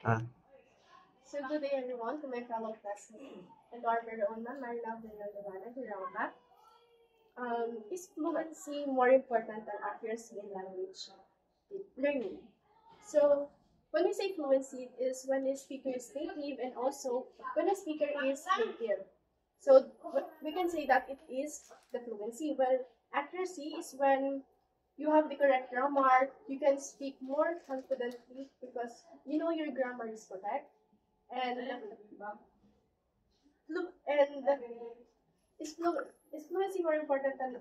Ah, So good day everyone to my fellow classmates and to our very own Ma'am Marla Villalobana. Is fluency more important than accuracy in language learning? So when we say fluency, it is when a speaker is native and also when a speaker is native. So we can say that it is the fluency. Well, accuracy is when you have the correct grammar, you can speak more confidently because you know your grammar is correct. And is, is fluency more important than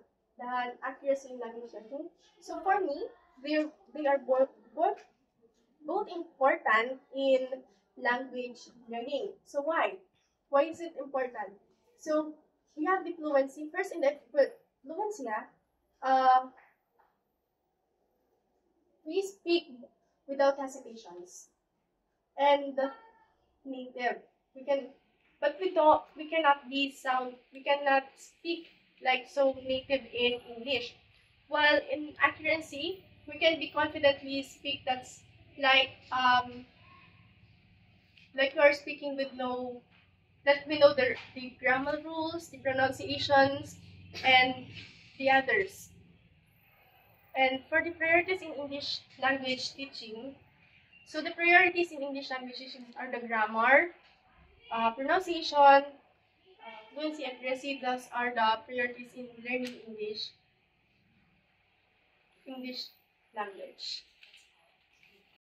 accuracy in language learning? So for me, they are both important in language learning. So why? Why is it important? So we have the fluency. First in the fluency, we speak without hesitations. And native. We can, but we cannot be sound. We cannot speak like so native in English. While in accuracy, we can be confidently speak. That's like we are speaking with no that we know the grammar rules, the pronunciations, and the others. And for the priorities in English language teaching, so the priorities in English language teaching are the grammar, pronunciation, fluency, accuracy. Those are the priorities in learning English language.